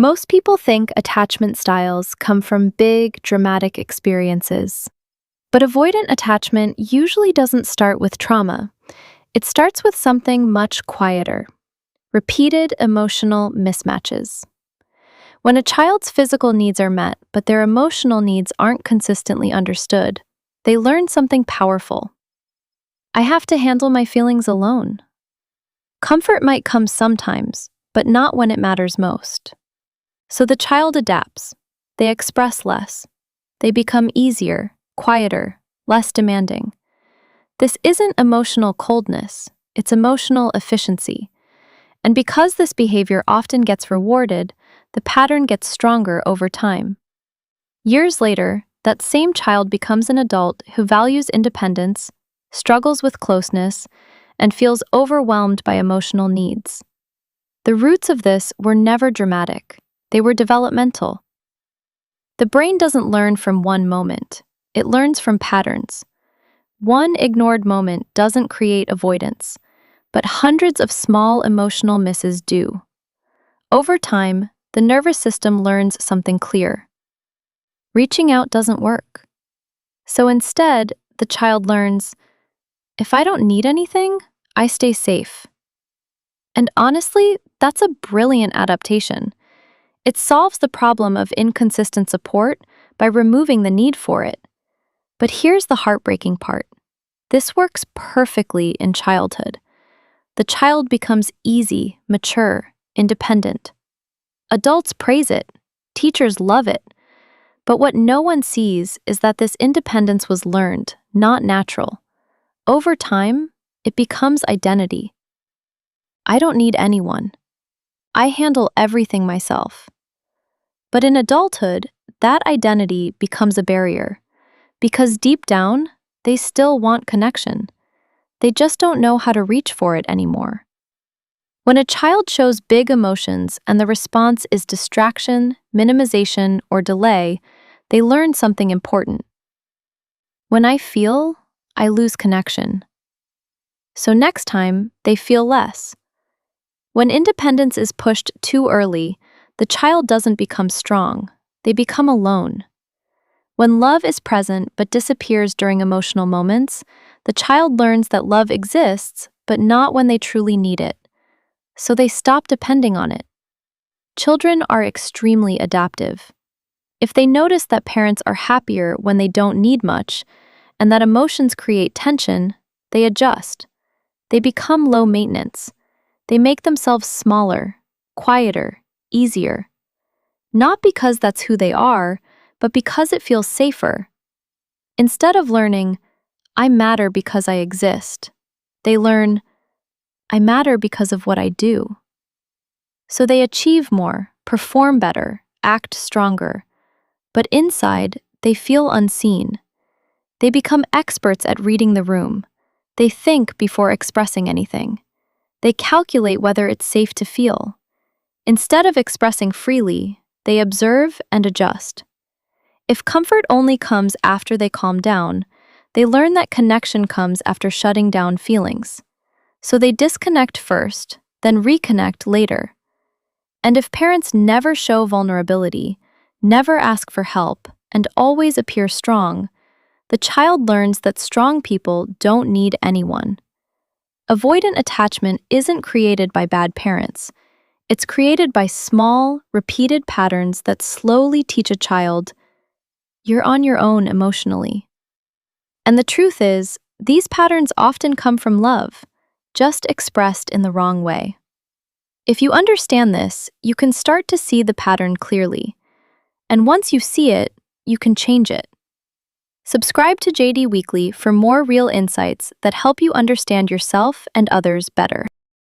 Most people think attachment styles come from big, dramatic experiences. But avoidant attachment usually doesn't start with trauma. It starts with something much quieter: repeated emotional mismatches. When a child's physical needs are met, but their emotional needs aren't consistently understood, they learn something powerful. I have to handle my feelings alone. Comfort might come sometimes, but not when it matters most. So the child adapts. They express less. They become easier, quieter, less demanding. This isn't emotional coldness, it's emotional efficiency. And because this behavior often gets rewarded, the pattern gets stronger over time. Years later, that same child becomes an adult who values independence, struggles with closeness, and feels overwhelmed by emotional needs. The roots of this were never dramatic. They were developmental. The brain doesn't learn from one moment. It learns from patterns. One ignored moment doesn't create avoidance, but hundreds of small emotional misses do. Over time, the nervous system learns something clear. Reaching out doesn't work. So instead, the child learns, if I don't need anything, I stay safe. And honestly, that's a brilliant adaptation. It solves the problem of inconsistent support by removing the need for it. But here's the heartbreaking part. This works perfectly in childhood. The child becomes easy, mature, independent. Adults praise it. Teachers love it. But what no one sees is that this independence was learned, not natural. Over time, it becomes identity. I don't need anyone. I handle everything myself. But in adulthood, that identity becomes a barrier, because deep down, they still want connection. They just don't know how to reach for it anymore. When a child shows big emotions and the response is distraction, minimization, or delay, they learn something important. When I feel, I lose connection. So next time, they feel less. When independence is pushed too early, the child doesn't become strong. They become alone. When love is present but disappears during emotional moments, the child learns that love exists, but not when they truly need it. So they stop depending on it. Children are extremely adaptive. If they notice that parents are happier when they don't need much, and that emotions create tension, they adjust. They become low maintenance. They make themselves smaller, quieter, easier. Not because that's who they are, but because it feels safer. Instead of learning, I matter because I exist, they learn, I matter because of what I do. So they achieve more, perform better, act stronger. But inside, they feel unseen. They become experts at reading the room. They think before expressing anything. They calculate whether it's safe to feel. Instead of expressing freely, they observe and adjust. If comfort only comes after they calm down, they learn that connection comes after shutting down feelings. So they disconnect first, then reconnect later. And if parents never show vulnerability, never ask for help, and always appear strong, the child learns that strong people don't need anyone. Avoidant attachment isn't created by bad parents. It's created by small, repeated patterns that slowly teach a child, you're on your own emotionally. And the truth is, these patterns often come from love, just expressed in the wrong way. If you understand this, you can start to see the pattern clearly. And once you see it, you can change it. Subscribe to JD Weekly for more real insights that help you understand yourself and others better.